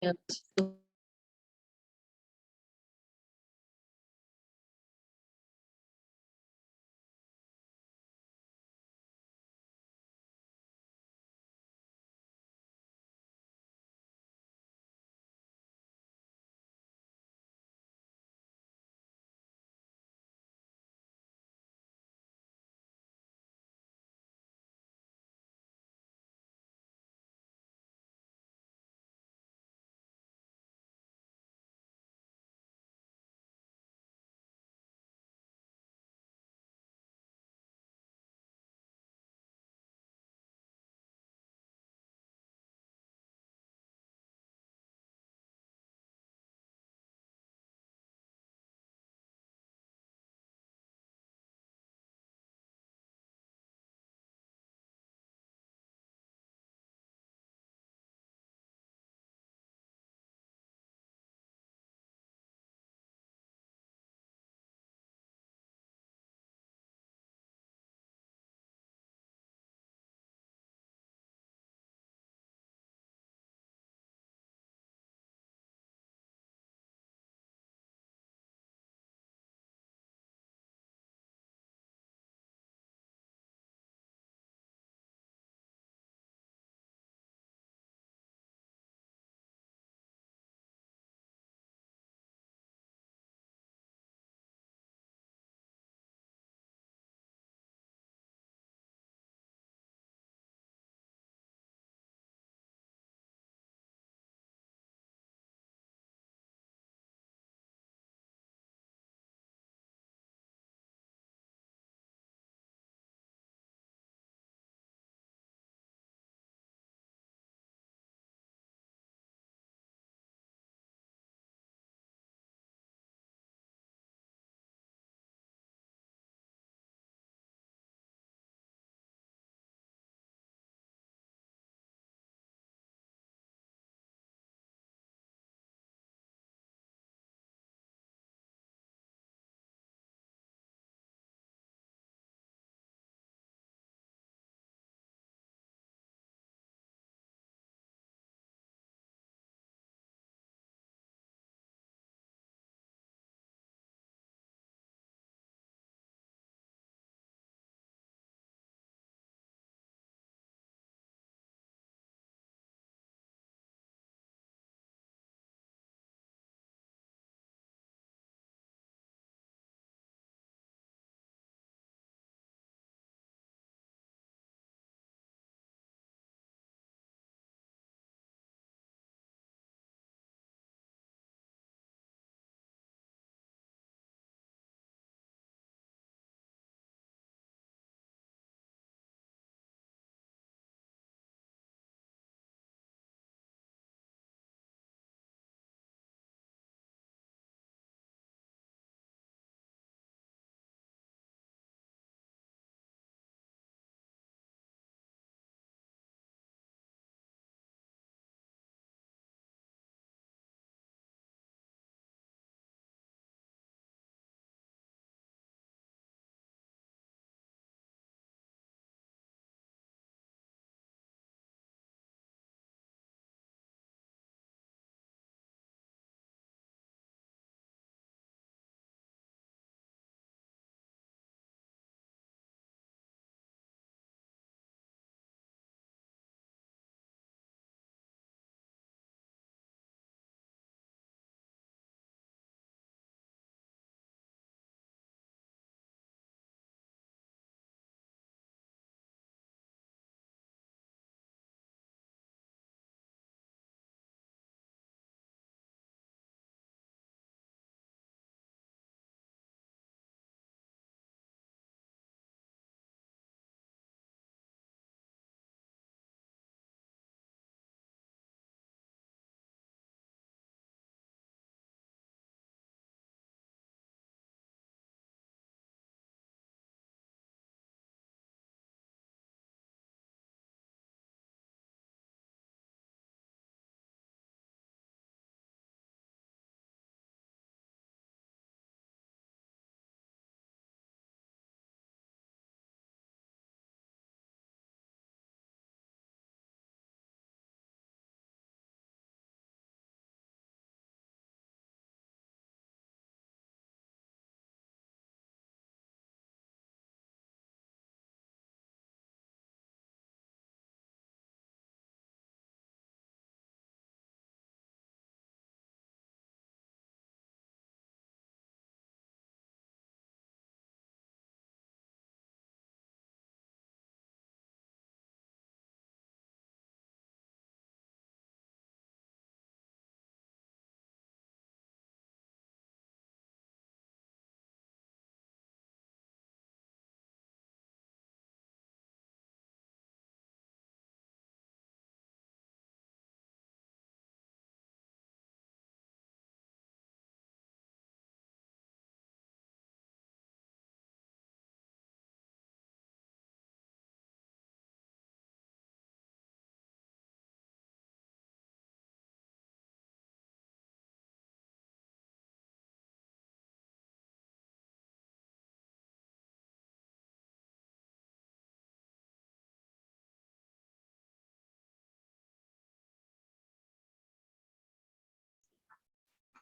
and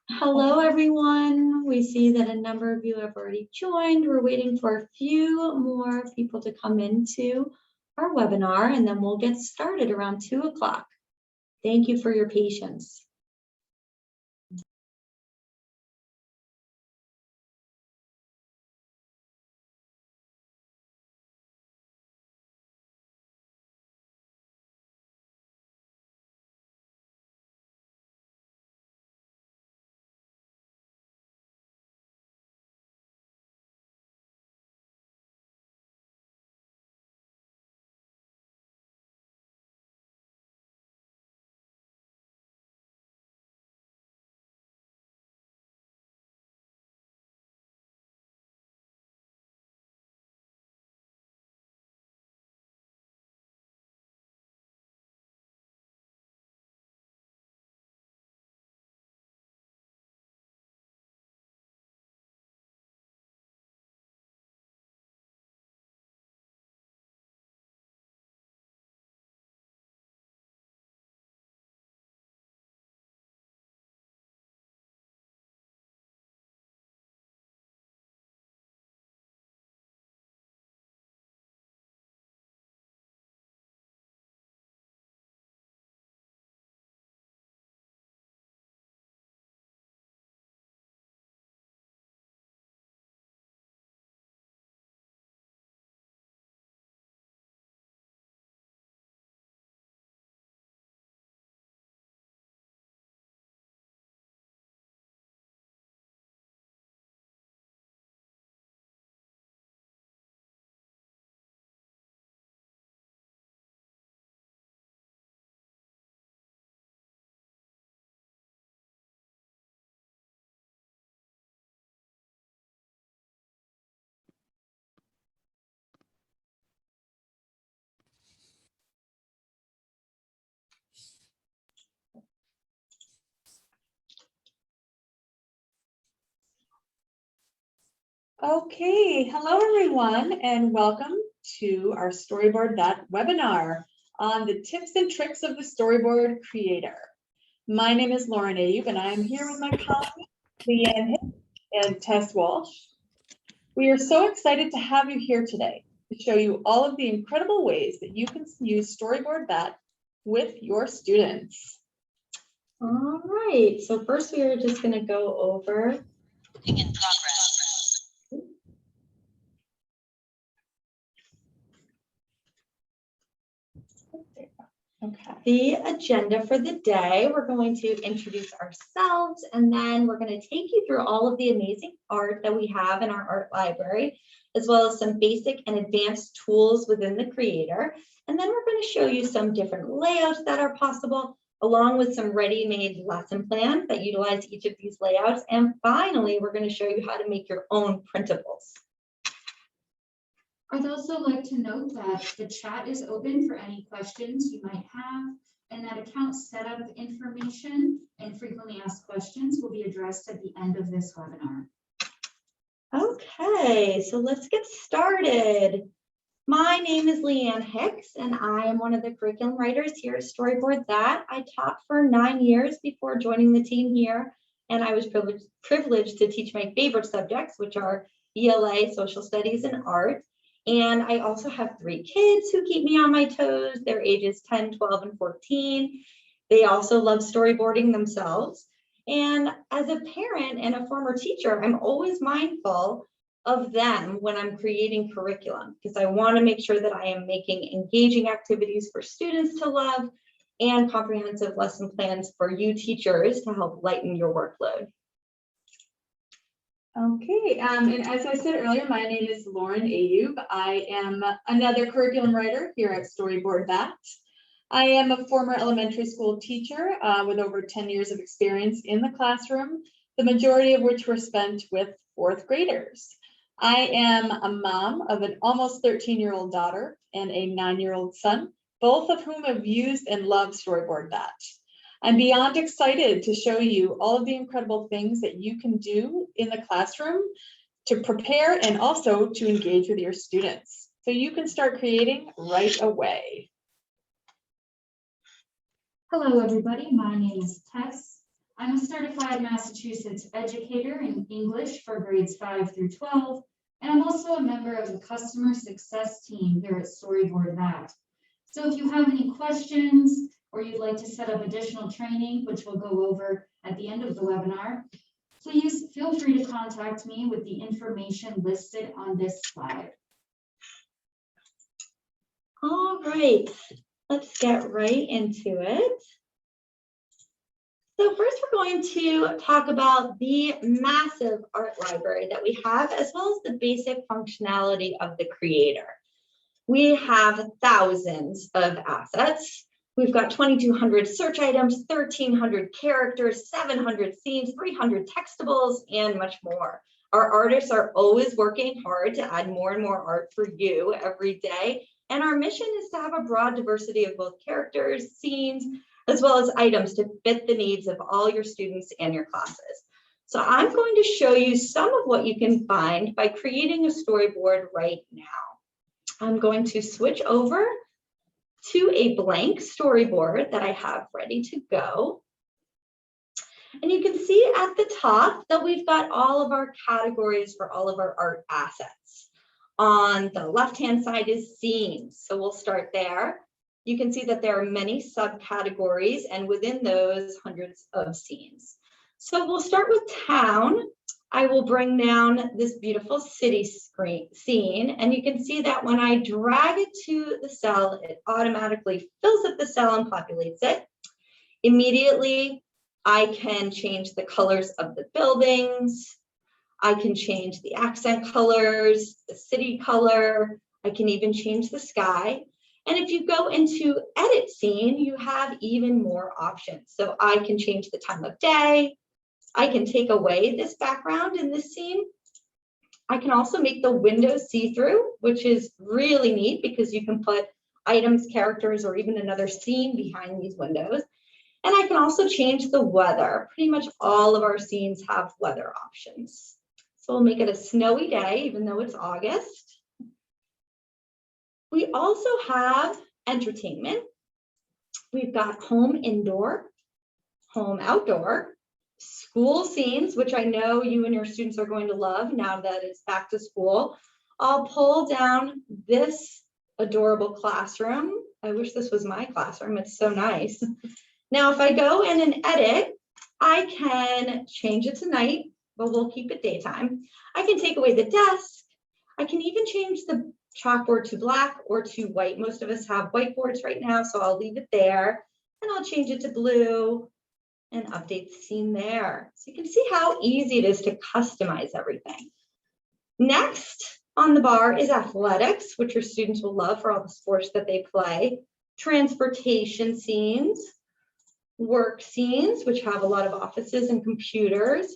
Hello, everyone. We see that a number of you have already joined. We're waiting for a few more people to come into our webinar, and then we'll get started around 2 o'clock. Thank you for your patience. Okay, hello everyone, and welcome to our Storyboard That webinar on the tips and tricks of the storyboard creator. My name is Liane, and I am here with my colleagues, Liane and Tess Walsh. We are so excited to have you here today to show you all of the incredible ways that you can use Storyboard That with your students. All right, so first we are just going to go over In progress. the agenda for the day. We're going to introduce ourselves, and then we're going to take you through all of the amazing art that we have in our art library, as well as some basic and advanced tools within the creator. And then we're going to show you some different layouts that are possible, along with some ready-made lesson plans that utilize each of these layouts. And finally, we're going to show you how to make your own printables. I'd also like to note that the chat is open for any questions you might have, and that account setup information and frequently asked questions will be addressed at the end of this webinar. Okay, so let's get started. My name is Liane Hicks, and I am one of the curriculum writers here at Storyboard That. I taught for 9 years before joining the team here, and I was privileged to teach my favorite subjects, which are ELA, social studies, and art. And I also have 3 kids who keep me on my toes. They're ages 10, 12, and 14. They also love storyboarding themselves. And as a parent and a former teacher, I'm always mindful of them when I'm creating curriculum, because I want to make sure that I am making engaging activities for students to love and comprehensive lesson plans for you teachers to help lighten your workload. Okay, and as I said earlier, my name is Lauren Ayub. I am another curriculum writer here at Storyboard That. I am a former elementary school teacher with over 10 years of experience in the classroom, the majority of which were spent with 4th graders. I am a mom of an almost 13-year-old daughter and a 9-year-old son, both of whom have used and love Storyboard That. I'm beyond excited to show you all of the incredible things that you can do in the classroom to prepare and also to engage with your students. So you can start creating right away. Hello, everybody. My name is Tess. I'm a certified Massachusetts educator in English for grades 5 through 12, and I'm also a member of the customer success team here at Storyboard That. So if you have any questions or you'd like to set up additional training, which we'll go over at the end of the webinar, please feel free to contact me with the information listed on this slide. All right, let's get right into it. So first we're going to talk about the massive art library that we have, as well as the basic functionality of the creator. We have thousands of assets. We've got 2,200 search items, 1,300 characters, 700 scenes, 300 textables, and much more. Our artists are always working hard to add more and more art for you every day. And our mission is to have a broad diversity of both characters, scenes, as well as items to fit the needs of all your students and your classes. So I'm going to show you some of what you can find by creating a storyboard right now. I'm going to switch over to a blank storyboard that I have ready to go. And you can see at the top that we've got all of our categories for all of our art assets. On the left-hand side is scenes, so we'll start there. You can see that there are many subcategories, and within those, hundreds of scenes. So we'll start with town. I will bring down this beautiful city scene, and you can see that when I drag it to the cell, it automatically fills up the cell and populates it. Immediately, I can change the colors of the buildings. I can change the accent colors, the city color. I can even change the sky. And if you go into edit scene, you have even more options. So I can change the time of day. I can take away this background in this scene. I can also make the window see-through, which is really neat because you can put items, characters, or even another scene behind these windows. And I can also change the weather. Pretty much all of our scenes have weather options. So we'll make it a snowy day, even though it's August. We also have entertainment. We've got home indoor, home outdoor, school scenes, which I know you and your students are going to love now that it's back to school. I'll pull down this adorable classroom. I wish this was my classroom. It's so nice. Now, if I go in and edit, I can change it to night, but we'll keep it daytime. I can take away the desk. I can even change the chalkboard to black or to white. Most of us have whiteboards right now, so I'll leave it there. And I'll change it to blue and update the scene there. So you can see how easy it is to customize everything. Next on the bar is athletics, which your students will love for all the sports that they play. Transportation scenes, work scenes, which have a lot of offices and computers,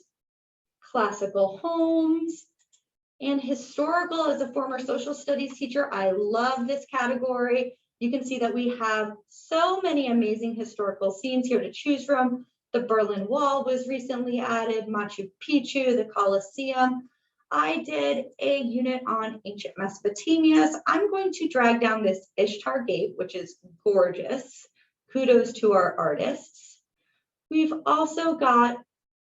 classical homes, and historical. As a former social studies teacher, I love this category. You can see that we have so many amazing historical scenes here to choose from. The Berlin Wall was recently added, Machu Picchu, the Colosseum. I did a unit on ancient Mesopotamia. So I'm going to drag down this Ishtar Gate, which is gorgeous. Kudos to our artists. We've also got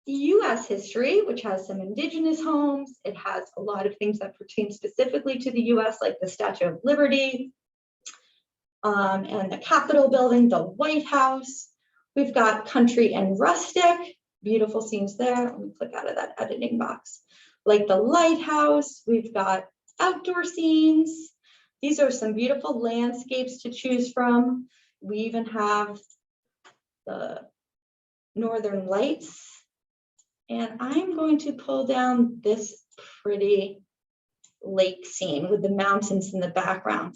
US history, which has some indigenous homes. It has a lot of things that pertain specifically to the US, like the Statue of Liberty and the Capitol building, the White House. We've got country and rustic, beautiful scenes there. Let me click out of that editing box. Like the lighthouse, we've got outdoor scenes. These are some beautiful landscapes to choose from. We even have the Northern Lights. And I'm going to pull down this pretty lake scene with the mountains in the background.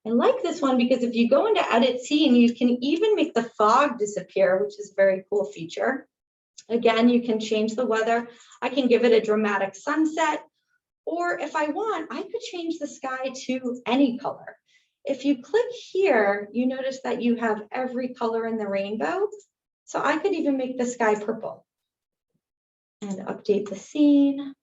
I like this one because if you go into edit scene, you can even make the fog disappear, which is a very cool feature. Again, you can change the weather. I can give it a dramatic sunset, or if I want, I could change the sky to any color. If you click here, you notice that you have every color in the rainbow. So I could even make the sky purple and update the scene.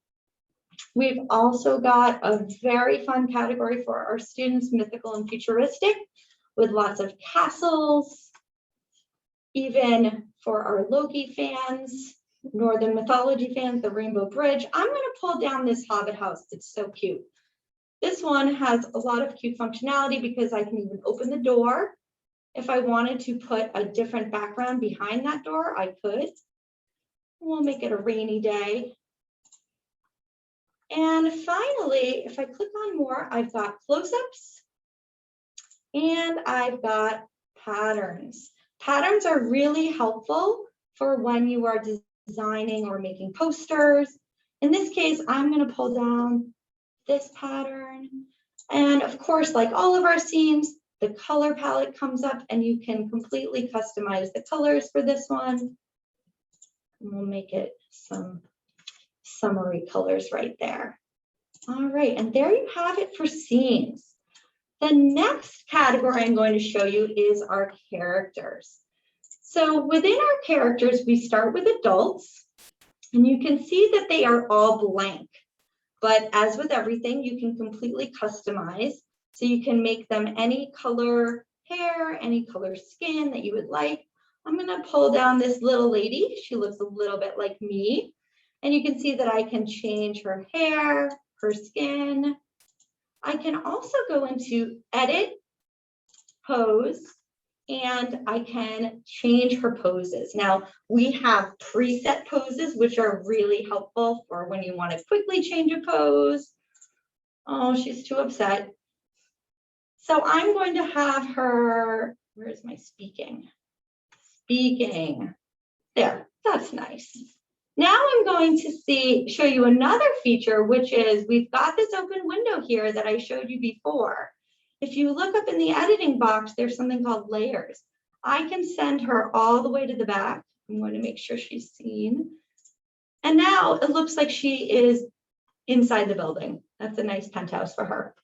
We've also got a very fun category for our students, mythical and futuristic, with lots of castles, even for our Loki fans, Northern mythology fans, the Rainbow Bridge. I'm going to pull down this Hobbit house. It's so cute. This one has a lot of cute functionality because I can even open the door. If I wanted to put a different background behind that door, I could. We'll make it a rainy day. And finally, if I click on more, I've got close-ups and I've got patterns. Patterns are really helpful for when you are designing or making posters. In this case, I'm going to pull down this pattern. And of course, like all of our scenes, the color palette comes up and you can completely customize the colors for this one. And we'll make it some summary colors right there. All right, and there you have it for scenes. The next category I'm going to show you is our characters. So within our characters, we start with adults, and you can see that they are all blank. But as with everything, you can completely customize. So you can make them any color hair, any color skin that you would like. I'm going to pull down this little lady. She looks a little bit like me. And you can see that I can change her hair, her skin. I can also go into edit, pose, and I can change her poses. Now, we have preset poses, which are really helpful for when you want to quickly change a pose. Oh, she's too upset. So I'm going to have her, where's my speaking? Speaking. There, that's nice. Now I'm going to show you another feature, which is we've got this open window here that I showed you before. If you look up in the editing box, there's something called layers. I can send her all the way to the back. I'm going to make sure she's seen. And now it looks like she is inside the building. That's a nice penthouse for her.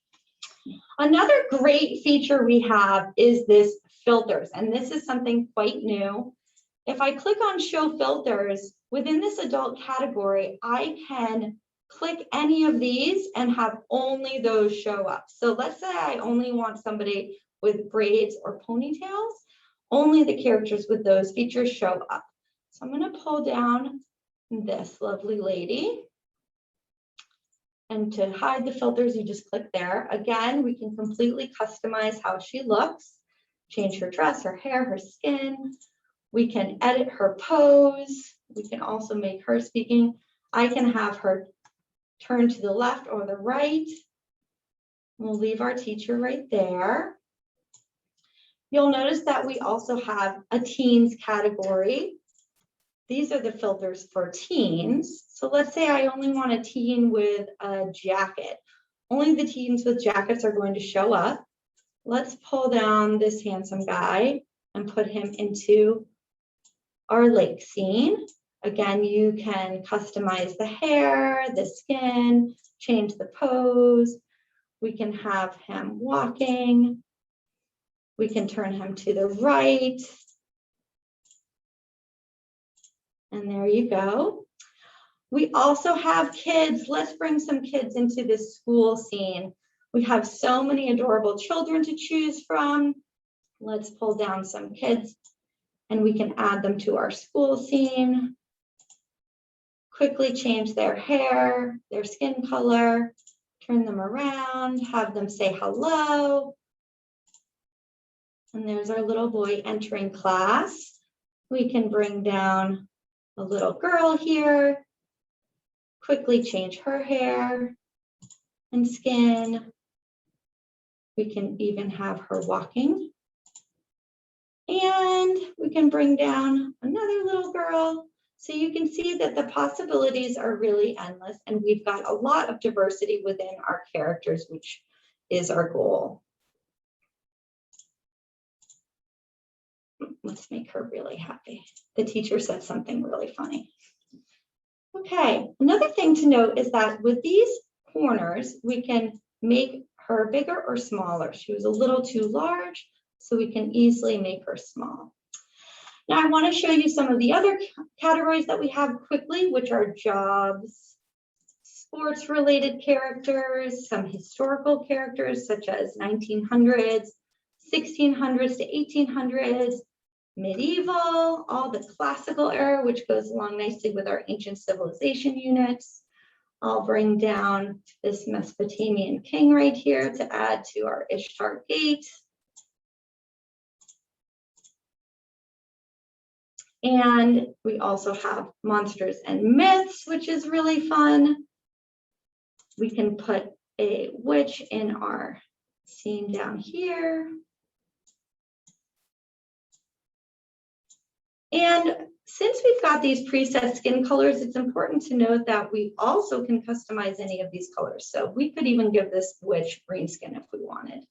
Another great feature we have is this filters, and this is something quite new. If I click on show filters, within this adult category, I can click any of these and have only those show up. So let's say I only want somebody with braids or ponytails, only the characters with those features show up. So I'm going to pull down this lovely lady. And to hide the filters, you just click there. Again, we can completely customize how she looks, change her dress, her hair, her skin. We can edit her pose. We can also make her speaking. I can have her turn to the left or the right. We'll leave our teacher right there. You'll notice that we also have a teens category. These are the filters for teens. So let's say I only want a teen with a jacket. Only the teens with jackets are going to show up. Let's pull down this handsome guy and put him into our lake scene. Again, you can customize the hair, the skin, change the pose. We can have him walking. We can turn him to the right. And there you go. We also have kids. Let's bring some kids into this school scene. We have so many adorable children to choose from. Let's pull down some kids and we can add them to our school scene. Quickly change their hair, their skin color, turn them around, have them say hello. And there's our little boy entering class. We can bring down a little girl here, quickly change her hair and skin. We can even have her walking. And we can bring down another little girl. So you can see that the possibilities are really endless, and we've got a lot of diversity within our characters, which is our goal. Let's make her really happy. The teacher said something really funny. Okay, another thing to note is that with these corners, we can make her bigger or smaller. She was a little too large, so we can easily make her small. Now I want to show you some of the other categories that we have quickly, which are jobs, sports related characters, some historical characters such as 1900s, 1600s to 1800s, medieval, all the classical era, which goes along nicely with our ancient civilization units. I'll bring down this Mesopotamian king right here to add to our Ishtar gate. And we also have monsters and myths, which is really fun. We can put a witch in our scene down here. And since we've got these preset skin colors, it's important to note that we also can customize any of these colors. So we could even give this witch green skin if we wanted.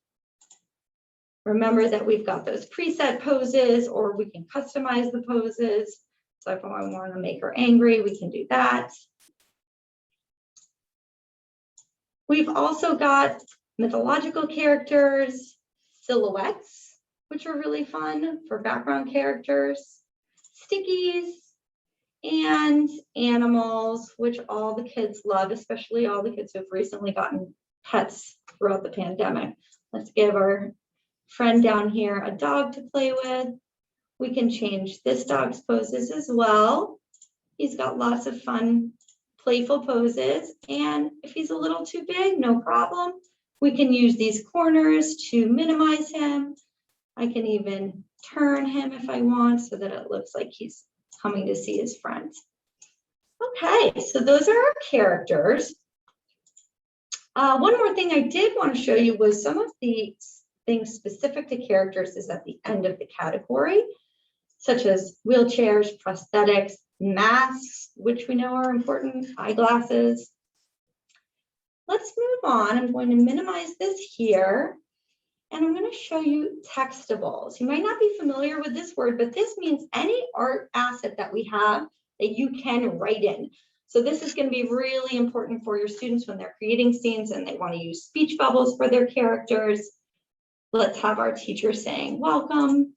Remember that we've got those preset poses, or we can customize the poses. So if I want to make her angry, we can do that. We've also got mythological characters, silhouettes, which are really fun for background characters, stickies, and animals, which all the kids love, especially all the kids who have recently gotten pets throughout the pandemic. Let's give our friend down here a dog to play with. We can change this dog's poses as well. He's got lots of fun, playful poses. And if he's a little too big, no problem. We can use these corners to minimize him. I can even turn him if I want so that it looks like he's coming to see his friends. Okay, so those are our characters. One more thing I did want to show you was some of the things specific to characters is at the end of the category, such as wheelchairs, prosthetics, masks, which we know are important, eyeglasses. Let's move on. I'm going to minimize this here, and I'm going to show you textables. You might not be familiar with this word, but this means any art asset that we have that you can write in. So this is going to be really important for your students when they're creating scenes and they want to use speech bubbles for their characters. Let's have our teacher saying, welcome.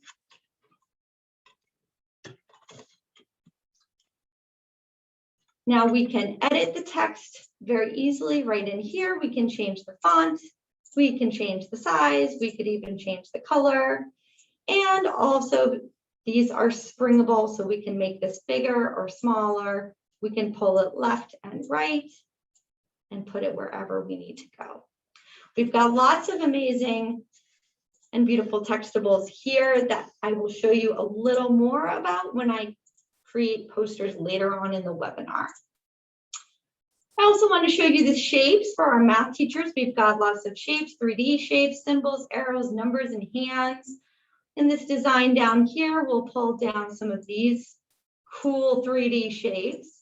Now we can edit the text very easily right in here. We can change the font. We can change the size. We could even change the color. And also these are springable, so we can make this bigger or smaller. We can pull it left and right and put it wherever we need to go. We've got lots of amazing and beautiful textables here that I will show you a little more about when I create posters later on in the webinar. I also want to show you the shapes for our math teachers. We've got lots of shapes, 3D shapes, symbols, arrows, numbers, and hands. In this design down here, we'll pull down some of these cool 3D shapes.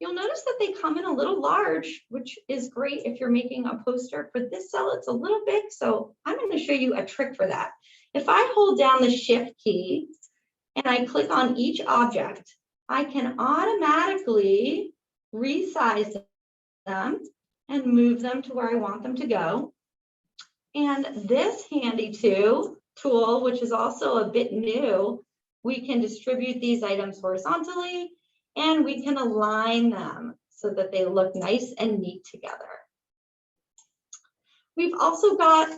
You'll notice that they come in a little large, which is great if you're making a poster. For this cell, it's a little big, so I'm going to show you a trick for that. If I hold down the Shift key and I click on each object, I can automatically resize them and move them to where I want them to go. And this handy tool, which is also a bit new, we can distribute these items horizontally and we can align them so that they look nice and neat together. We've also got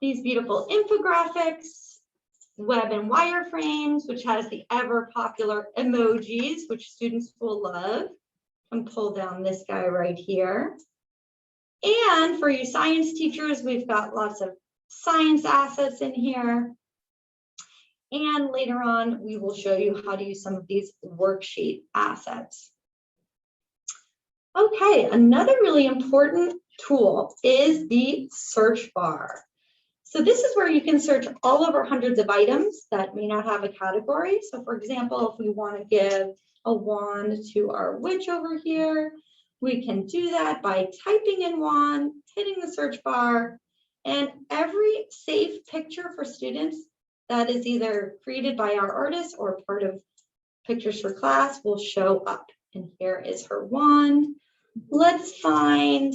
these beautiful infographics, web and wireframes, which has the ever popular emojis, which students will love. And pull down this guy right here. And for you science teachers, we've got lots of science assets in here. And later on, we will show you how to use some of these worksheet assets. Okay, another really important tool is the search bar. So this is where you can search all over hundreds of items that may not have a category. So for example, if we want to give a wand to our witch over here, we can do that by typing in wand, hitting the search bar, and every safe picture for students that is either created by our artists or part of Pictures for Class will show up. And here is her wand. Let's find,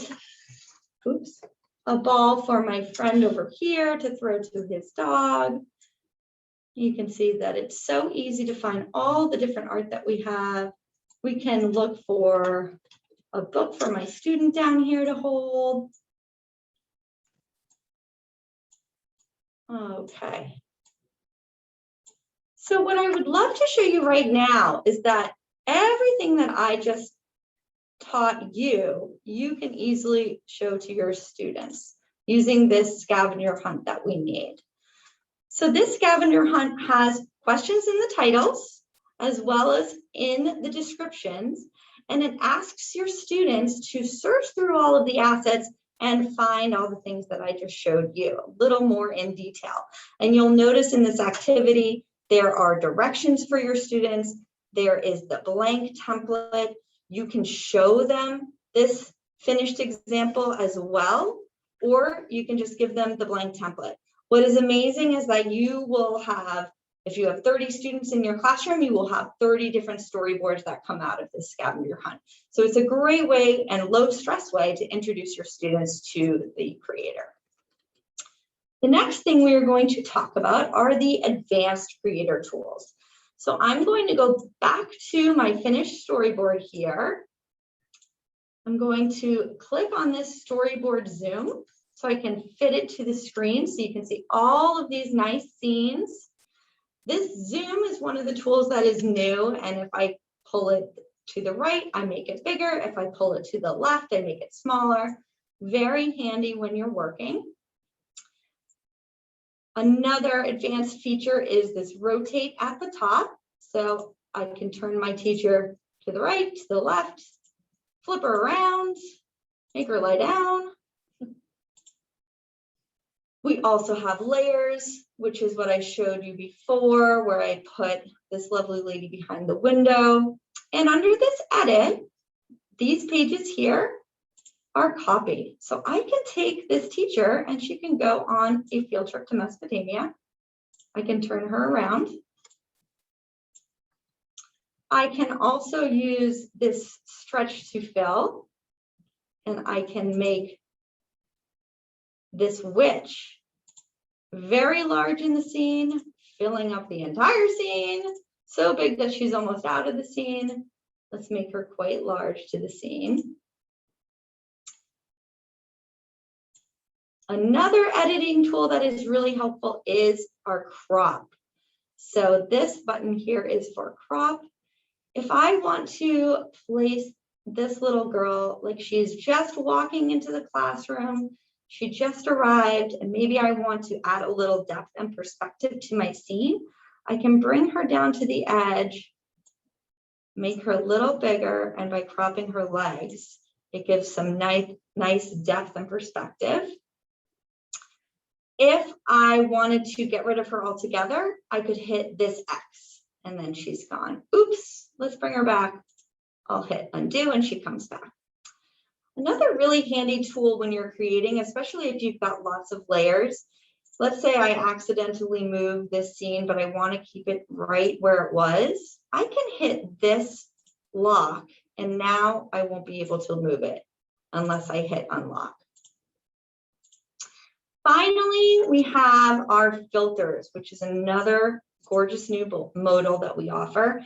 a ball for my friend over here to throw to his dog. You can see that it's so easy to find all the different art that we have. We can look for a book for my student down here to hold. Okay. So what I would love to show you right now is that everything that I just taught you, you can easily show to your students using this scavenger hunt that we made. So this scavenger hunt has questions in the titles as well as in the descriptions, and it asks your students to search through all of the assets and find all the things that I just showed you a little more in detail. And you'll notice in this activity, there are directions for your students. There is the blank template. You can show them this finished example as well, or you can just give them the blank template. What is amazing is that you will have, if you have 30 students in your classroom, you will have 30 different storyboards that come out of this scavenger hunt. So it's a great way and low stress way to introduce your students to the creator. The next thing we are going to talk about are the advanced creator tools. So I'm going to go back to my finished storyboard here. I'm going to click on this storyboard zoom so I can fit it to the screen so you can see all of these nice scenes. This zoom is one of the tools that is new, and if I pull it to the right, I make it bigger. If I pull it to the left, I make it smaller. Very handy when you're working. Another advanced feature is this rotate at the top. So I can turn my teacher to the right, to the left, flip her around, make her lie down. We also have layers, which is what I showed you before, where I put this lovely lady behind the window. And under this edit, these pages here are copied. So I can take this teacher and she can go on a field trip to Mesopotamia. I can turn her around. I can also use this stretch to fill, and I can make this witch very large in the scene, filling up the entire scene, so big that she's almost out of the scene. Let's make her quite large to the scene. Another editing tool that is really helpful is our crop. So this button here is for crop. If I want to place this little girl, like she's just walking into the classroom, she just arrived, and maybe I want to add a little depth and perspective to my scene, I can bring her down to the edge, make her a little bigger, and by cropping her legs, it gives some nice depth and perspective. If I wanted to get rid of her altogether, I could hit this X and then she's gone. Oops, let's bring her back. I'll hit undo and she comes back. Another really handy tool when you're creating, especially if you've got lots of layers. Let's say I accidentally moved this scene, but I want to keep it right where it was. I can hit this lock and now I won't be able to move it unless I hit unlock. Finally, we have our filters, which is another gorgeous new modal that we offer,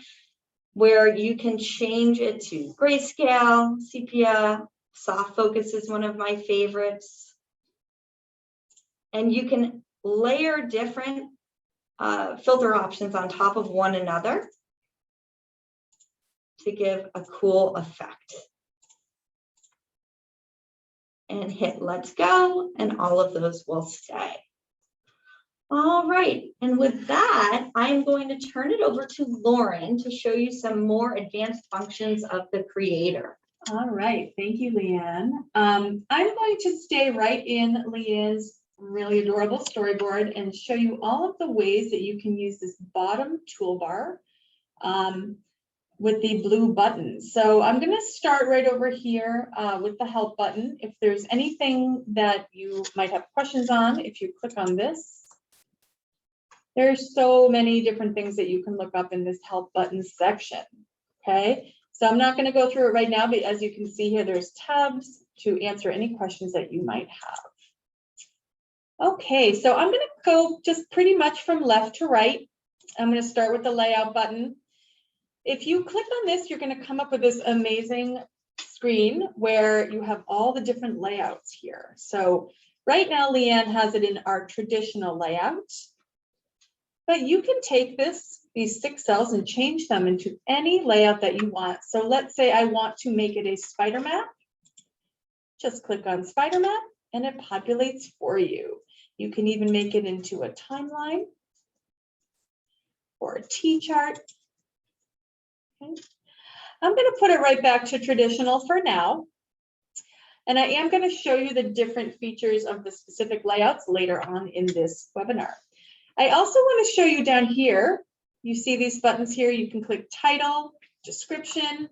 where you can change it to grayscale, sepia, soft focus is one of my favorites. And you can layer different filter options on top of one another to give a cool effect. And hit let's go, and all of those will stay. All right, and with that, I'm going to turn it over to Lauren to show you some more advanced functions of the creator. All right, thank you, Liane. I'm going to stay right in Liane's really adorable storyboard and show you all of the ways that you can use this bottom toolbar with the blue buttons. So I'm going to start right over here with the help button. If there's anything that you might have questions on, if you click on this, there's so many different things that you can look up in this help button section. Okay, so I'm not going to go through it right now, but as you can see here, there's tabs to answer any questions that you might have. Okay, so I'm going to go just pretty much from left to right. I'm going to start with the layout button. If you click on this, you're going to come up with this amazing screen where you have all the different layouts here. So right now, Liane has it in our traditional layout, but you can take this these 6 cells and change them into any layout that you want. So let's say I want to make it a spider map. Just click on spider map and it populates for you. You can even make it into a timeline or a T-chart. Okay. I'm going to put it right back to traditional for now. And I am going to show you the different features of the specific layouts later on in this webinar. I also want to show you down here, you see these buttons here, you can click title, description.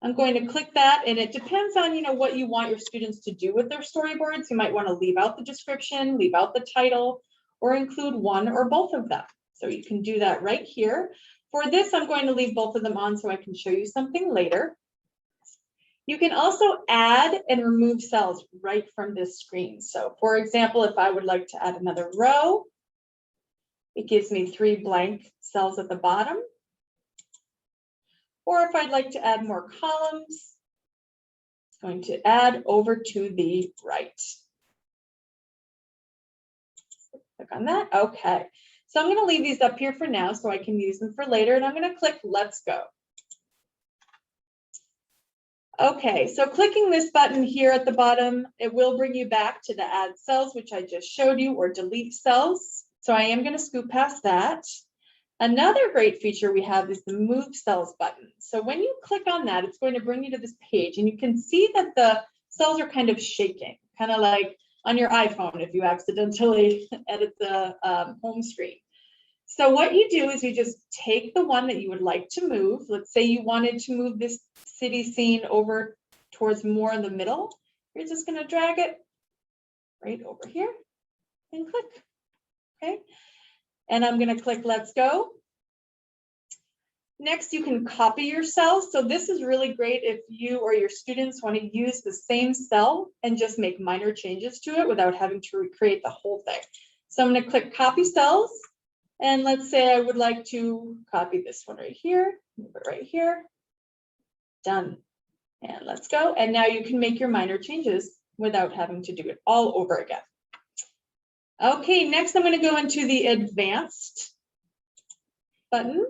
I'm going to click that, and it depends on what you want your students to do with their storyboards. You might want to leave out the description, leave out the title, or include one or both of them. So you can do that right here. For this, I'm going to leave both of them on so I can show you something later. You can also add and remove cells right from this screen. So for example, if I would like to add another row, it gives me 3 blank cells at the bottom. Or if I'd like to add more columns, it's going to add over to the right. Click on that. Okay. So I'm going to leave these up here for now so I can use them for later, and I'm going to click Let's Go. Okay, so clicking this button here at the bottom, it will bring you back to the add cells, which I just showed you, or delete cells. So I am going to scoot past that. Another great feature we have is the Move Cells button. So when you click on that, it's going to bring you to this page, and you can see that the cells are kind of shaking, kind of like on your iPhone if you accidentally edit the home screen. So what you do is you just take the one that you would like to move. Let's say you wanted to move this city scene over towards more in the middle. You're just going to drag it right over here and click. Okay. And I'm going to click Let's Go. Next, you can copy your cells. So this is really great if you or your students want to use the same cell and just make minor changes to it without having to recreate the whole thing. So I'm going to click Copy Cells. And let's say I would like to copy this one right here, move it right here. Done. And let's go. And now you can make your minor changes without having to do it all over again. Okay, next I'm going to go into the Advanced button.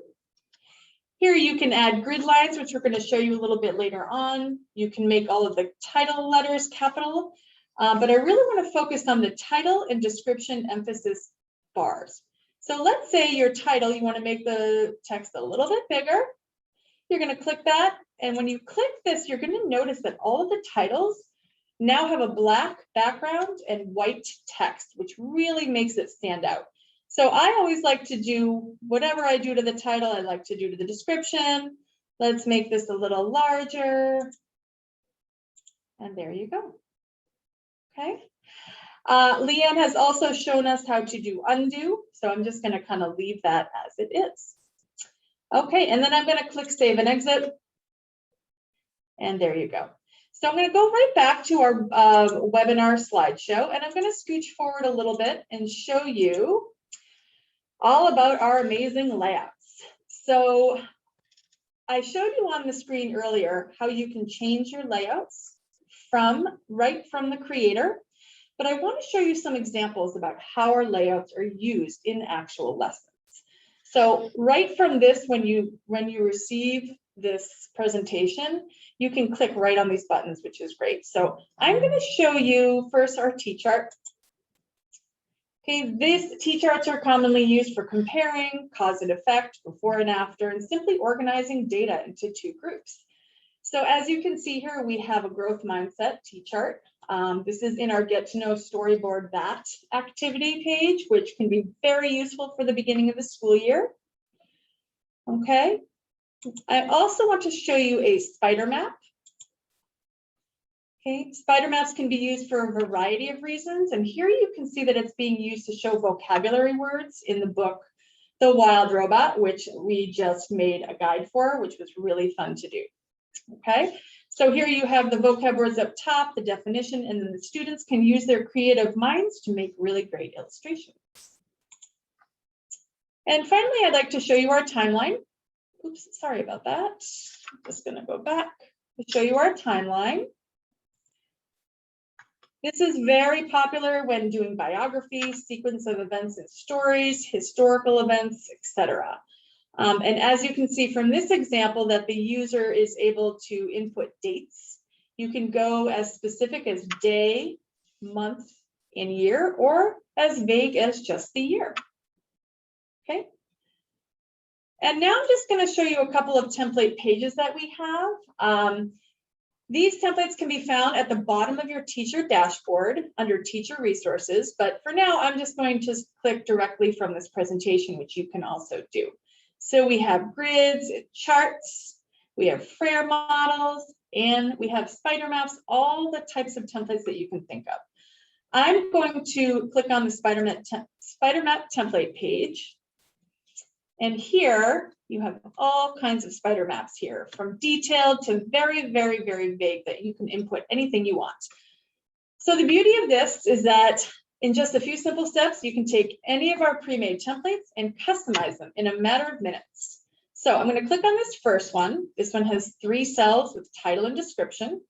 Here you can add grid lines, which we're going to show you a little bit later on. You can make all of the title letters capital, but I really want to focus on the title and description emphasis bars. So let's say your title, you want to make the text a little bit bigger. You're going to click that. And when you click this, you're going to notice that all of the titles now have a black background and white text, which really makes it stand out. So I always like to do whatever I do to the title, I like to do to the description. Let's make this a little larger. And there you go. Okay. Liane has also shown us how to do undo. So I'm just going to kind of leave that as it is. Okay, and then I'm going to click Save and Exit. And there you go. So I'm going to go right back to our webinar slideshow, and I'm going to scooch forward a little bit and show you all about our amazing layouts. So I showed you on the screen earlier how you can change your layouts right from the creator. But I want to show you some examples about how our layouts are used in actual lessons. So right from this, when you receive this presentation, you can click right on these buttons, which is great. So I'm going to show you first our T-chart. Okay, these T-charts are commonly used for comparing cause and effect, before and after, and simply organizing data into 2 groups. So as you can see here, we have a growth mindset T-chart. This is in our Get to Know Storyboard That activity page, which can be very useful for the beginning of the school year. Okay. I also want to show you a spider map. Okay, spider maps can be used for a variety of reasons, and here you can see that it's being used to show vocabulary words in the book The Wild Robot, which we just made a guide for, which was really fun to do. Okay, so here you have the vocab words up top, the definition, and then the students can use their creative minds to make really great illustrations. And finally, I'd like to show you our timeline. Oops, sorry about that. I'm just going to go back to show you our timeline. This is very popular when doing biographies, sequence of events and stories, historical events, etc. And as you can see from this example that the user is able to input dates, you can go as specific as day, month, and year, or as vague as just the year. Okay. And now I'm just going to show you a couple of template pages that we have. These templates can be found at the bottom of your teacher dashboard under teacher resources, but for now, I'm just going to click directly from this presentation, which you can also do. So we have grids, charts, we have Frere models, and we have spider maps, all the types of templates that you can think of. I'm going to click on the spider map template page. And here you have all kinds of spider maps here, from detailed to very, very, very vague, that you can input anything you want. So the beauty of this is that in just a few simple steps, you can take any of our pre-made templates and customize them in a matter of minutes. So I'm going to click on this first one. This one has 3 cells with title and description.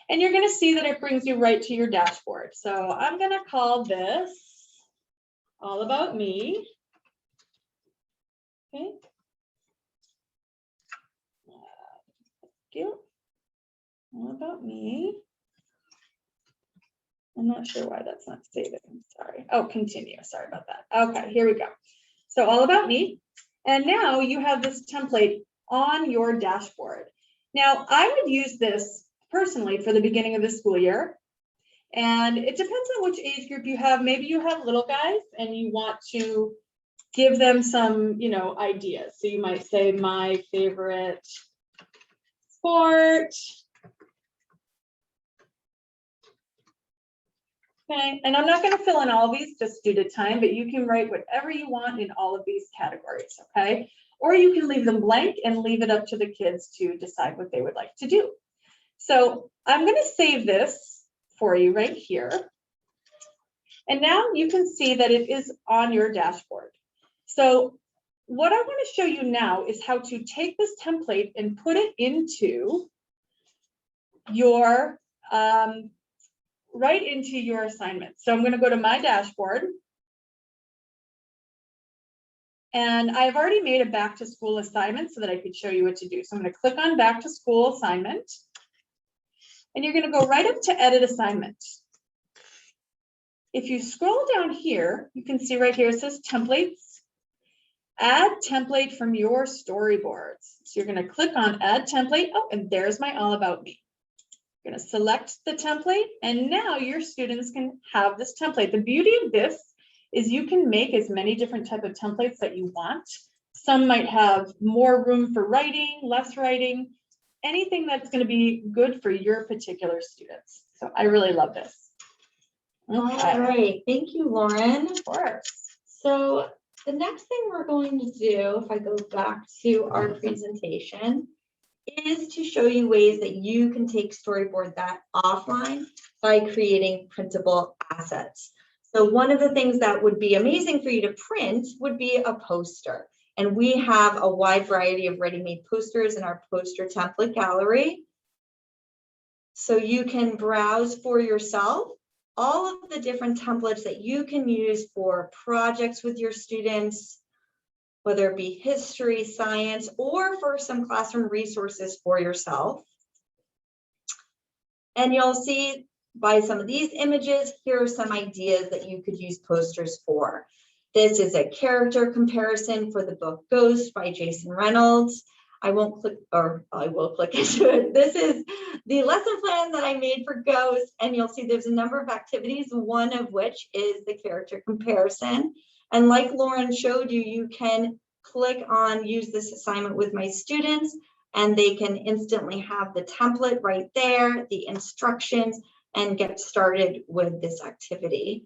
And you're going to see that it brings you right to your dashboard. So I'm going to call this All About Me. Okay. Thank you. All About Me. I'm not sure why that's not saving. Sorry. Oh, continue. Sorry about that. Okay, here we go. So All About Me. And now you have this template on your dashboard. Now, I would use this personally for the beginning of the school year. And it depends on which age group you have. Maybe you have little guys and you want to give them some, ideas. So you might say, my favorite sport. Okay, and I'm not going to fill in all of these just due to time, but you can write whatever you want in all of these categories, okay? Or you can leave them blank and leave it up to the kids to decide what they would like to do. So I'm going to save this for you right here. And now you can see that it is on your dashboard. So what I want to show you now is how to take this template and put it into your, right into your assignment. So I'm going to go to my dashboard. And I've already made a back to school assignment so that I could show you what to do. So I'm going to click on back to school assignment. And you're going to go right up to edit assignment. If you scroll down here, you can see right here, it says templates, add template from your storyboards. So you're going to click on add template. Oh, and there's my All About Me. You're going to select the template, and now your students can have this template. The beauty of this is you can make as many different types of templates that you want. Some might have more room for writing, less writing, anything that's going to be good for your particular students. So I really love this. Okay. All right, thank you, Lauren. Of course. So the next thing we're going to do, if I go back to our presentation, is to show you ways that you can take Storyboard that offline by creating printable assets. So one of the things that would be amazing for you to print would be a poster. And we have a wide variety of ready-made posters in our poster template gallery. So you can browse for yourself all of the different templates that you can use for projects with your students, whether it be history, science, or for some classroom resources for yourself. And you'll see by some of these images, here are some ideas that you could use posters for. This is a character comparison for the book Ghost by Jason Reynolds. I won't click, or I will click into it. This is the lesson plan that I made for Ghost, and you'll see there's a number of activities, one of which is the character comparison. And like Lauren showed you, you can click on use this assignment with my students, and they can instantly have the template right there, the instructions, and get started with this activity.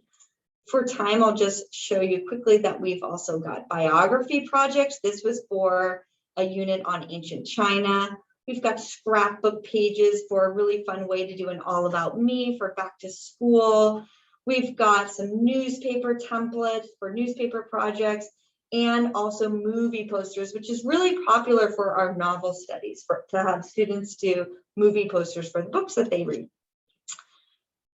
For time, I'll just show you quickly that we've also got biography projects. This was for a unit on ancient China. We've got scrapbook pages for a really fun way to do an All About Me for back to school. We've got some newspaper templates for newspaper projects, and also movie posters, which is really popular for our novel studies, to have students do movie posters for the books that they read.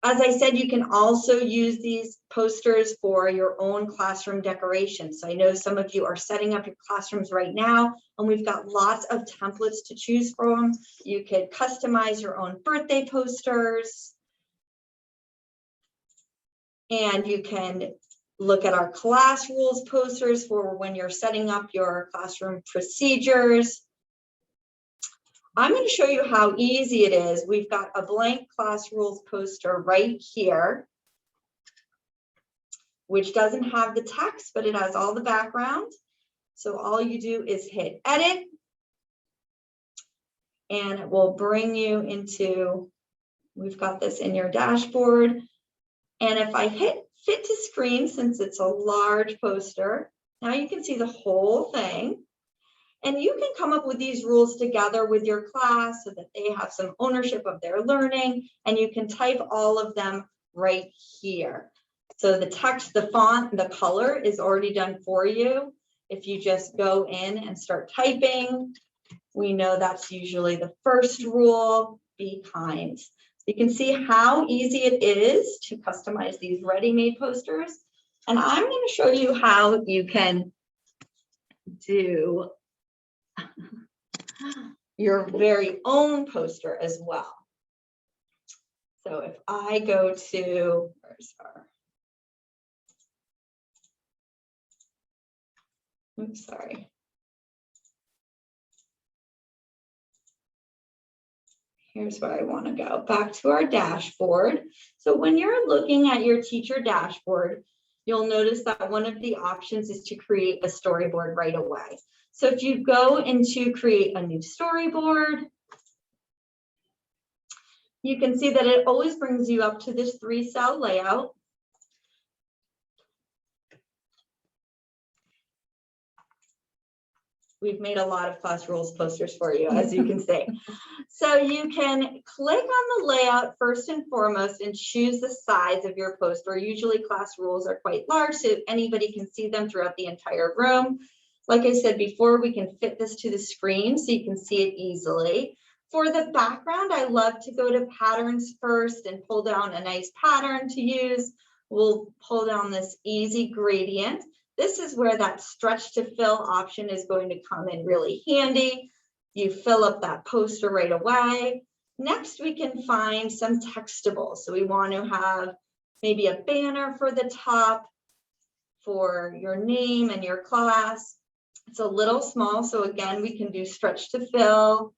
As I said, you can also use these posters for your own classroom decorations. So I know some of you are setting up your classrooms right now, and we've got lots of templates to choose from. You could customize your own birthday posters. And you can look at our class rules posters for when you're setting up your classroom procedures. I'm going to show you how easy it is. We've got a blank class rules poster right here, which doesn't have the text, but it has all the background. So all you do is hit edit, and it will bring you into, we've got this in your dashboard. And if I hit fit to screen, since it's a large poster, now you can see the whole thing. And you can come up with these rules together with your class so that they have some ownership of their learning, and you can type all of them right here. So the text, the font, the color is already done for you. If you just go in and start typing, we know that's usually the first rule, be kind. So you can see how easy it is to customize these ready-made posters. And I'm going to show you how you can do your very own poster as well. So if I go to, where's our, oops, sorry. Here's where I want to go, back to our dashboard. So when you're looking at your teacher dashboard, you'll notice that one of the options is to create a storyboard right away. So if you go into create a new storyboard, you can see that it always brings you up to this 3-cell layout. We've made a lot of class rules posters for you, as you can see. So you can click on the layout first and foremost and choose the size of your poster. Usually class rules are quite large, so anybody can see them throughout the entire room. Like I said before, we can fit this to the screen so you can see it easily. For the background, I love to go to patterns first and pull down a nice pattern to use. We'll pull down this easy gradient. This is where that stretch to fill option is going to come in really handy. You fill up that poster right away. Next, we can find some textables. So we want to have maybe a banner for the top for your name and your class. It's a little small, so again, we can do stretch to fill,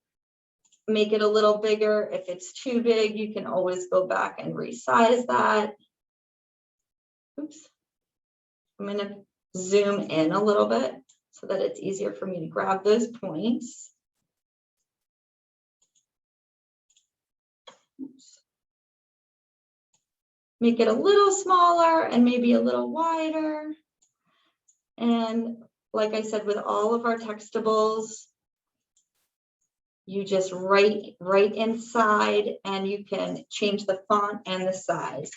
make it a little bigger. If it's too big, you can always go back and resize that. Oops. I'm going to zoom in a little bit so that it's easier for me to grab those points. Oops. Make it a little smaller and maybe a little wider. And like I said, with all of our textables, you just write right inside and you can change the font and the size.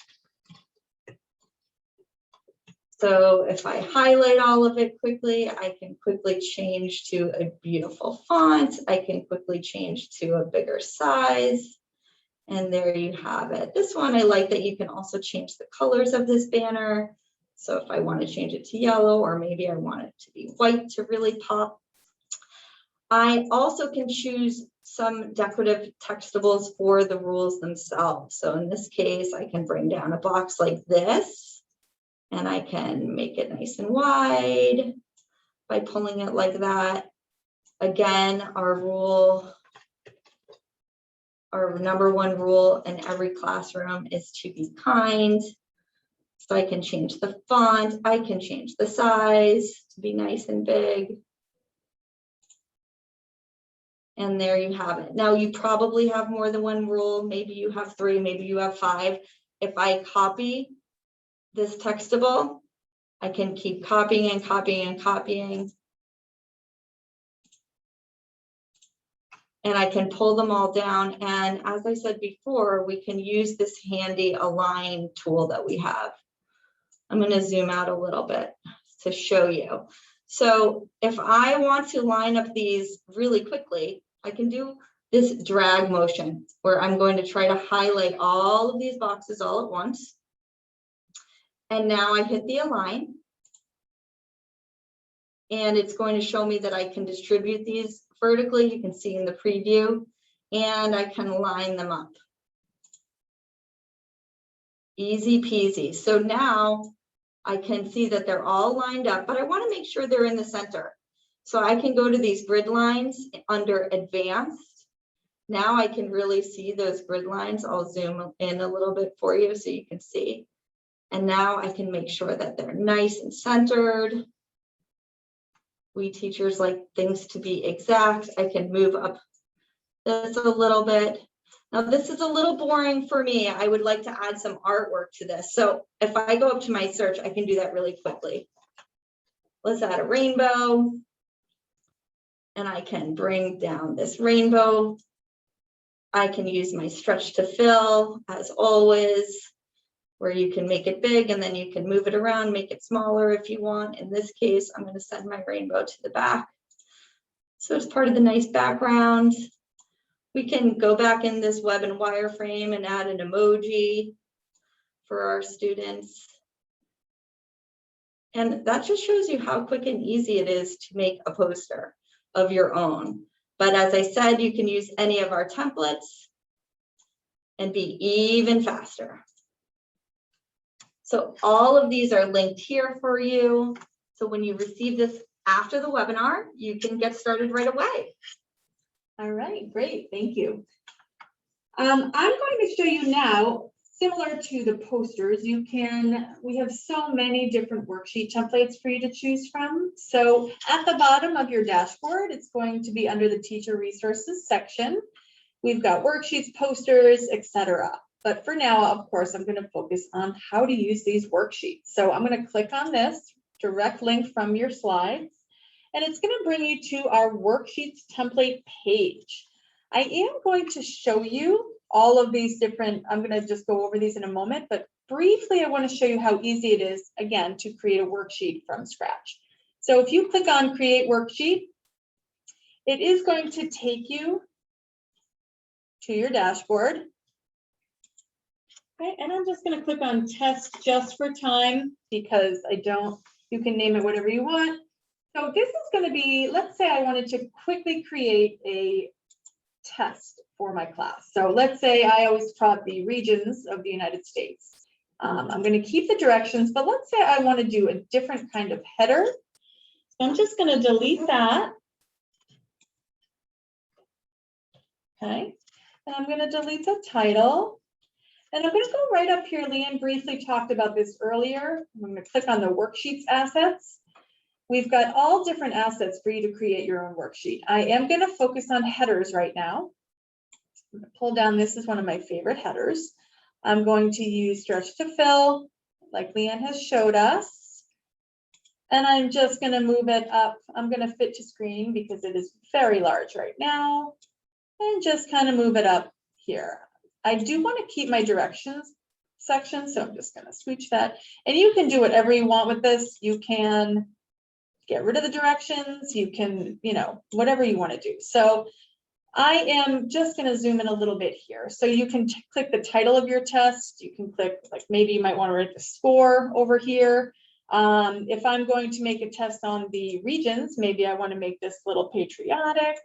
So if I highlight all of it quickly, I can quickly change to a beautiful font. I can quickly change to a bigger size. And there you have it. This one, I like that you can also change the colors of this banner. So if I want to change it to yellow, or maybe I want it to be white to really pop. I also can choose some decorative textables for the rules themselves. So in this case, I can bring down a box like this, and I can make it nice and wide by pulling it like that. Again, our number one rule in every classroom is to be kind. So I can change the font, I can change the size to be nice and big. And there you have it. Now you probably have more than one rule. Maybe you have 3, maybe you have 5. If I copy this textable, I can keep copying and copying and copying. And I can pull them all down. And as I said before, we can use this handy align tool that we have. I'm going to zoom out a little bit to show you. So if I want to line up these really quickly, I can do this drag motion where I'm going to try to highlight all of these boxes all at once. And now I hit the align. And it's going to show me that I can distribute these vertically. You can see in the preview, and I can line them up. Easy peasy. So now I can see that they're all lined up, but I want to make sure they're in the center. So I can go to these grid lines under advanced. Now I can really see those grid lines. I'll zoom in a little bit for you so you can see. And now I can make sure that they're nice and centered. We teachers like things to be exact. I can move up this a little bit. Now this is a little boring for me. I would like to add some artwork to this. So if I go up to my search, I can do that really quickly. Let's add a rainbow. And I can bring down this rainbow. I can use my stretch to fill as always, where you can make it big and then you can move it around, make it smaller if you want. In this case, I'm going to send my rainbow to the back. So it's part of the nice background. We can go back in this web and wireframe and add an emoji for our students. And that just shows you how quick and easy it is to make a poster of your own. But as I said, you can use any of our templates and be even faster. So all of these are linked here for you. So when you receive this after the webinar, you can get started right away. All right, great, thank you. I'm going to show you now, similar to the posters, we have so many different worksheet templates for you to choose from. So at the bottom of your dashboard, it's going to be under the teacher resources section. We've got worksheets, posters, etc. But for now, of course, I'm going to focus on how to use these worksheets. So I'm going to click on this direct link from your slides, and it's going to bring you to our Worksheets template page. I am going to show you all of these different, I'm going to just go over these in a moment, but briefly, I want to show you how easy it is, again, to create a worksheet from scratch. So if you click on Create Worksheet, it is going to take you to your dashboard. Okay, and I'm just going to click on Test just for time because you can name it whatever you want. So this is going to be, let's say I wanted to quickly create a test for my class. So let's say I always taught the regions of the United States. I'm going to keep the directions, but let's say I want to do a different kind of header. So I'm just going to delete that. Okay, and I'm going to delete the title. And I'm going to go right up here. Liane briefly talked about this earlier. I'm going to click on the Worksheets Assets. We've got all different assets for you to create your own worksheet. I am going to focus on headers right now. I'm going to pull down, this is one of my favorite headers. I'm going to use stretch to fill, like Liane has showed us. And I'm just going to move it up. I'm going to fit to screen because it is very large right now. And just kind of move it up here. I do want to keep my directions section, so I'm just going to switch that. And you can do whatever you want with this. You can get rid of the directions. You can, whatever you want to do. So I am just going to zoom in a little bit here. So you can click the title of your test. You can click, like maybe you might want to write the score over here. If I'm going to make a test on the regions, maybe I want to make this little patriotic.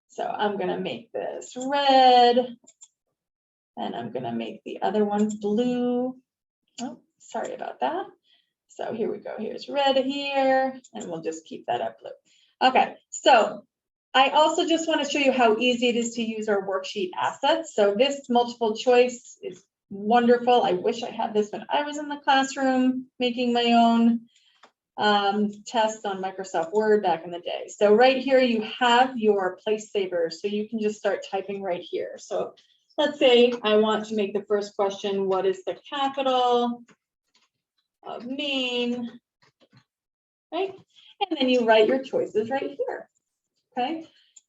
So I'm going to make this red. And I'm going to make the other one blue. Oh, sorry about that. So here we go. Here's red here, and we'll just keep that up blue. Okay, so I also just want to show you how easy it is to use our worksheet assets. So this multiple choice is wonderful. I wish I had this when I was in the classroom making my own tests on Microsoft Word back in the day. So right here you have your place savers. So you can just start typing right here. So let's say I want to make the first question, what is the capital of Maine, right? And then you write your choices right here, okay?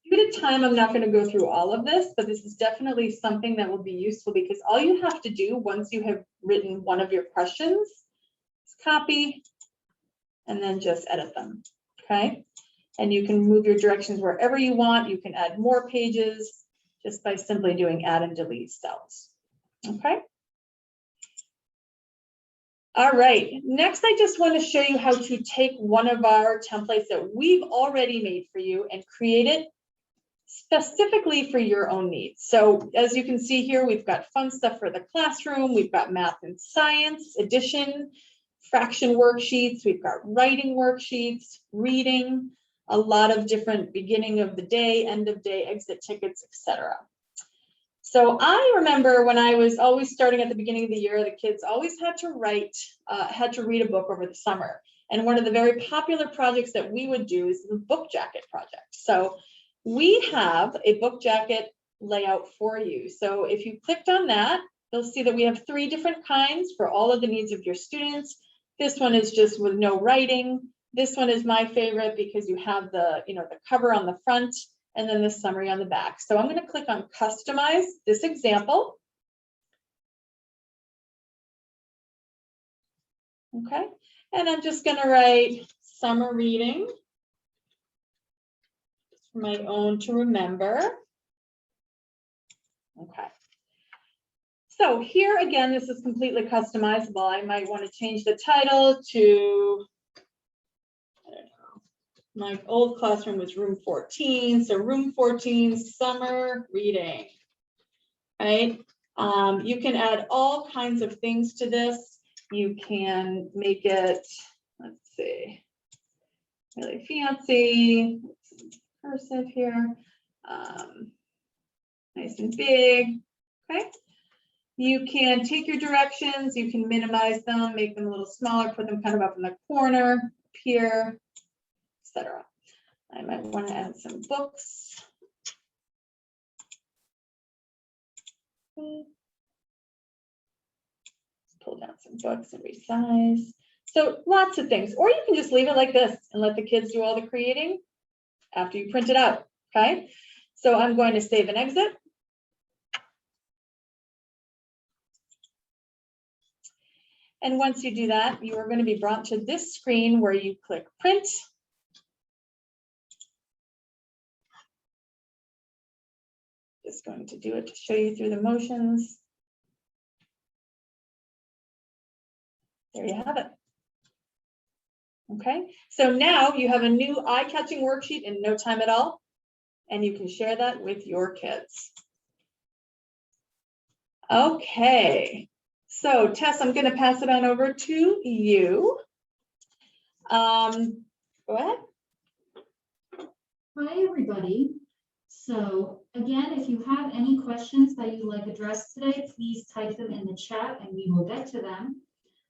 Due to time, I'm not going to go through all of this, but this is definitely something that will be useful because all you have to do once you have written one of your questions is copy and then just edit them, okay? And you can move your directions wherever you want. You can add more pages. just by simply doing add and delete cells. Okay. All right, next I just want to show you how to take one of our templates that we've already made for you and create it specifically for your own needs. So as you can see here, we've got fun stuff for the classroom, we've got math and science, addition, fraction worksheets, we've got writing worksheets, reading, a lot of different beginning of the day, end of day, exit tickets, etc. So I remember when I was always starting at the beginning of the year, the kids always had to read a book over the summer. And one of the very popular projects that we would do is the book jacket project. So we have a book jacket layout for you. So if you clicked on that, you'll see that we have 3 different kinds for all of the needs of your students. This one is just with no writing. This one is my favorite because you have the cover on the front and then the summary on the back. So I'm going to click on customize this example. Okay, and I'm just going to write summer reading for my own to remember. Okay. So here again, this is completely customizable. I might want to change the title to, I don't know, my old classroom was room 14. So room 14, summer reading, right? You can add all kinds of things to this. You can make it, let's see, really fancy, cursive here, nice and big, okay? You can take your directions, you can minimize them, make them a little smaller, put them kind of up in the corner, up here, etc. I might want to add some books. Pull down some books and resize. So lots of things, or you can just leave it like this and let the kids do all the creating after you print it out, okay? So I'm going to save and exit. And once you do that, you are going to be brought to this screen where you click print. Just going to do it to show you through the motions. There you have it. Okay, so now you have a new eye-catching worksheet in no time at all, and you can share that with your kids. Okay, so Tess, I'm going to pass it on over to you. Go ahead. Hi, everybody. So again, if you have any questions that you'd like addressed today, please type them in the chat and we will get to them.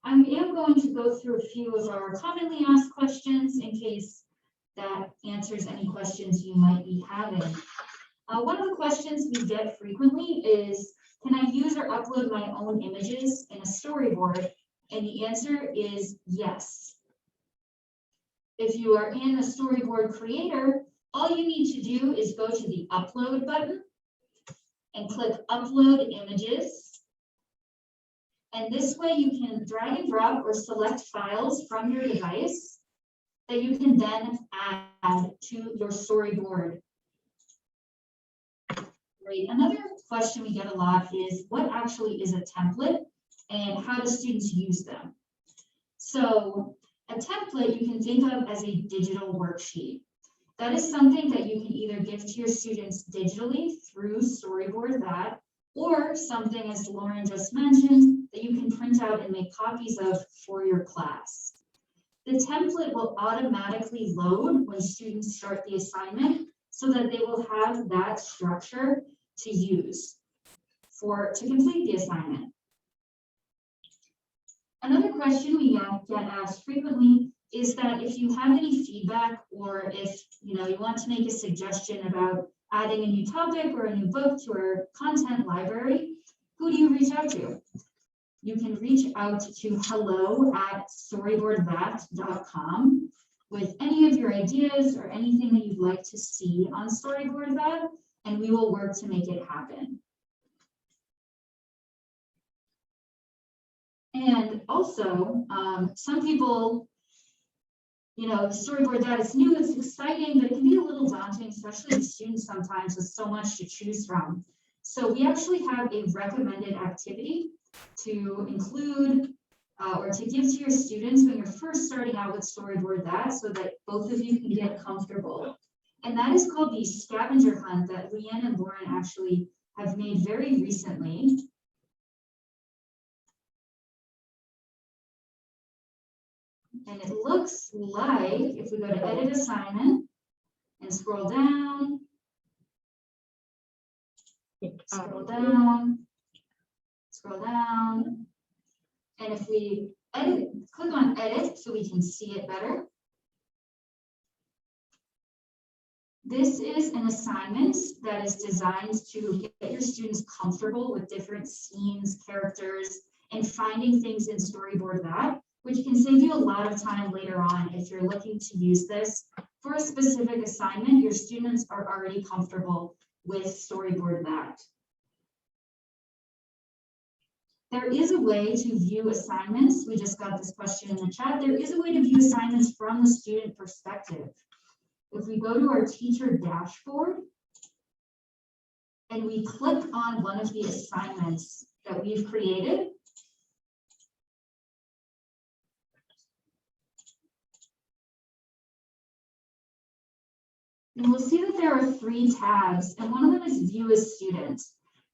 I am going to go through a few of our commonly asked questions in case that answers any questions you might be having. One of the questions we get frequently is, can I use or upload my own images in a storyboard? And the answer is yes. If you are in a storyboard creator, all you need to do is go to the upload button and click upload images. And this way you can drag and drop or select files from your device that you can then add to your storyboard. Great. Another question we get a lot is, what actually is a template and how do students use them? So a template you can think of as a digital worksheet. That is something that you can either give to your students digitally through Storyboard that, or something, as Lauren just mentioned, that you can print out and make copies of for your class. The template will automatically load when students start the assignment so that they will have that structure to use to complete the assignment. Another question we get asked frequently is that if you have any feedback, or if you want to make a suggestion about adding a new topic or a new book to our content library, who do you reach out to? You can reach out to hello@storyboardthat.com with any of your ideas or anything that you'd like to see on Storyboard That, and we will work to make it happen. And also, some people, Storyboard that is new, it's exciting, but it can be a little daunting, especially as students sometimes with so much to choose from. So we actually have a recommended activity to include or to give to your students when you're first starting out with Storyboard that, so that both of you can get comfortable. And that is called the Scavenger Hunt that Liane and Lauren actually have made very recently. And it looks like, if we go to edit assignment and scroll down, scroll down, and if we click on edit so we can see it better. This is an assignment that is designed to get your students comfortable with different scenes, characters, and finding things in Storyboard that, which can save you a lot of time later on if you're looking to use this for a specific assignment. Your students are already comfortable with Storyboard that. There is a way to view assignments. We just got this question in the chat. There is a way to view assignments from the student perspective. If we go to our teacher dashboard and we click on one of the assignments that we've created, and we'll see that there are 3 tabs, and one of them is View as Student.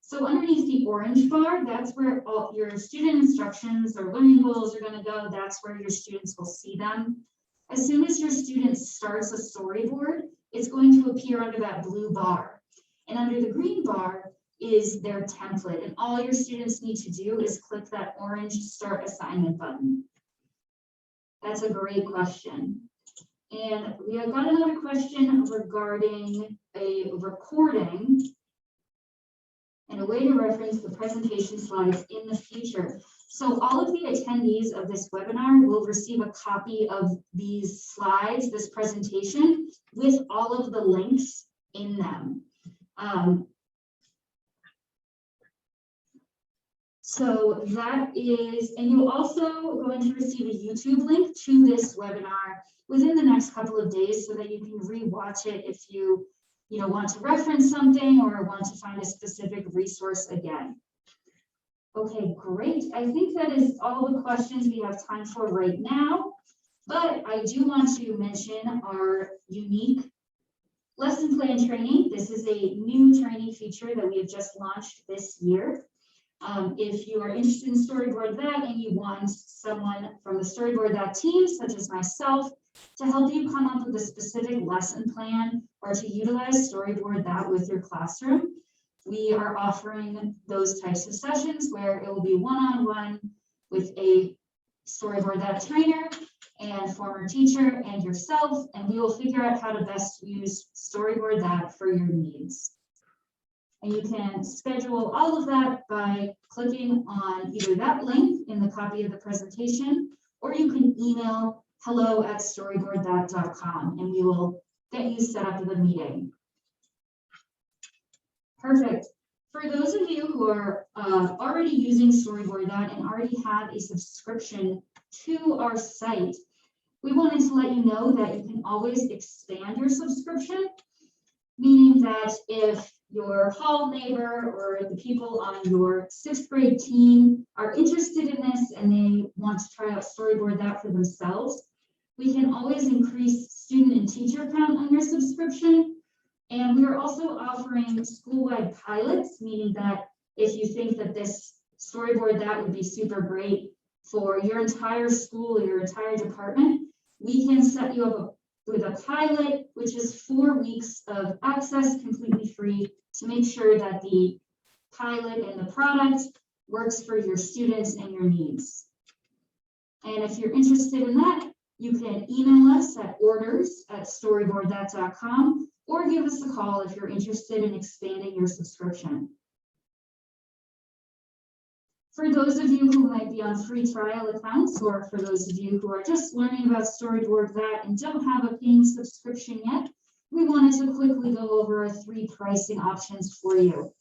So underneath the orange bar, that's where all your student instructions or learning goals are going to go. That's where your students will see them. As soon as your student starts a storyboard, it's going to appear under that blue bar. And under the green bar is their template. And all your students need to do is click that orange Start Assignment button. That's a great question. And we have got another question regarding a recording and a way to reference the presentation slides in the future. So all of the attendees of this webinar will receive a copy of these slides, this presentation, with all of the links in them. So that is, and you'll also going to receive a YouTube link to this webinar within the next couple of days so that you can re-watch it if you want to reference something or want to find a specific resource again. Okay, great. I think that is all the questions we have time for right now, but I do want to mention our unique lesson plan training. This is a new training feature that we have just launched this year. If you are interested in Storyboard that and you want someone from the Storyboard that team, such as myself, to help you come up with a specific lesson plan or to utilize Storyboard that with your classroom, we are offering those types of sessions where it will be one-on-one with a Storyboard that trainer and former teacher and yourself, and we will figure out how to best use Storyboard that for your needs. And you can schedule all of that by clicking on either that link in the copy of the presentation, or you can email hello@storyboardthat.com and we will get you set up with a meeting. Perfect. For those of you who are already using Storyboard that and already have a subscription to our site, we wanted to let you know that you can always expand your subscription, meaning that if your hall neighbor or the people on your 6th grade team are interested in this and they want to try out Storyboard that for themselves, we can always increase student and teacher count on your subscription. And we are also offering school-wide pilots, meaning that if you think that this Storyboard that would be super great for your entire school or your entire department, we can set you up with a pilot, which is 4 weeks of access completely free to make sure that the pilot and the product works for your students and your needs. And if you're interested in that, you can email us at orders@storyboardthat.com or give us a call if you're interested in expanding your subscription. For those of you who might be on free trial accounts, or for those of you who are just learning about Storyboard that and don't have a paying subscription yet, we wanted to quickly go over 3 pricing options for you.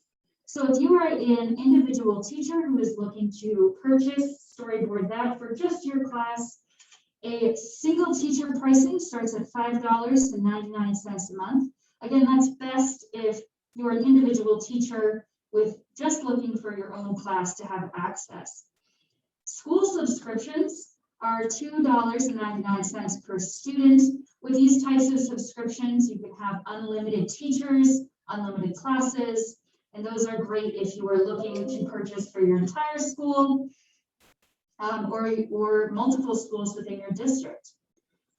So if you are an individual teacher who is looking to purchase Storyboard that for just your class, A single teacher pricing starts at $5 to 99 cents a month. Again, that's best if you're an individual teacher with just looking for your own class to have access. School subscriptions are $2.99 per student. With these types of subscriptions, you can have unlimited teachers, unlimited classes, and those are great if you are looking to purchase for your entire school or multiple schools within your district.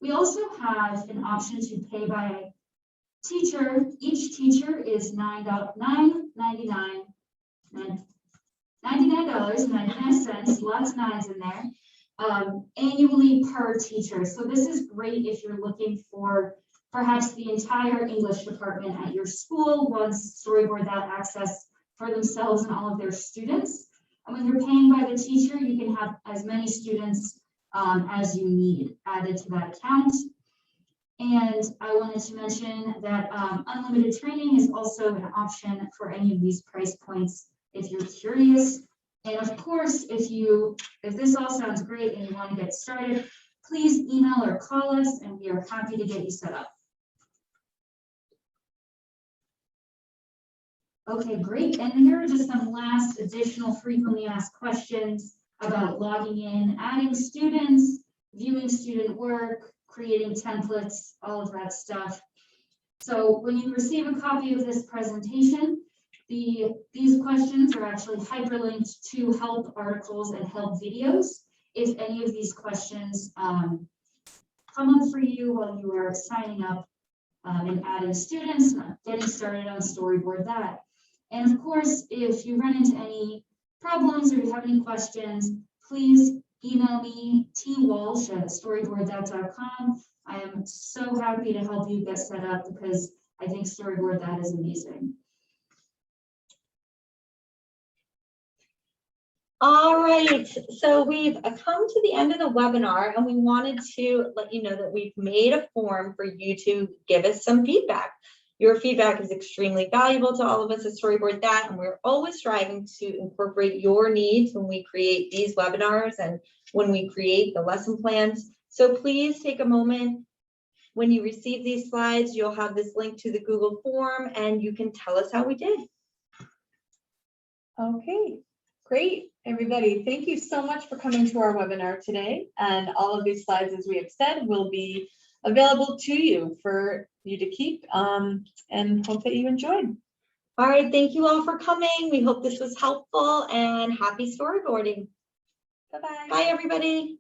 We also have an option to pay by teacher. Each teacher is $99.99, lots of nines in there, annually per teacher. So this is great if you're looking for perhaps the entire English department at your school wants Storyboard that access for themselves and all of their students. And when you're paying by the teacher, you can have as many students as you need added to that account. And I wanted to mention that unlimited training is also an option for any of these price points if you're curious. And of course, if this all sounds great and you want to get started, please email or call us and we are happy to get you set up. Okay, great. And here are just some last additional frequently asked questions about logging in, adding students, viewing student work, creating templates, all of that stuff. So when you receive a copy of this presentation, these questions are actually hyperlinked to help articles and help videos. If any of these questions come up for you while you are signing up and adding students, getting started on Storyboard that. And of course, if you run into any problems or you have any questions, please email me, twalsh@storyboardthat.com. I am so happy to help you get set up because I think Storyboard that is amazing. All right, so we've come to the end of the webinar and we wanted to let you know that we've made a form for you to give us some feedback. Your feedback is extremely valuable to all of us at Storyboard That, and we're always striving to incorporate your needs when we create these webinars and when we create the lesson plans. So please take a moment. When you receive these slides, you'll have this link to the Google form and you can tell us how we did. Okay, great, everybody. Thank you so much for coming to our webinar today. And all of these slides, as we have said, will be available to you for you to keep and hope that you enjoyed. All right, thank you all for coming. We hope this was helpful and happy storyboarding. Bye-bye. Bye, everybody.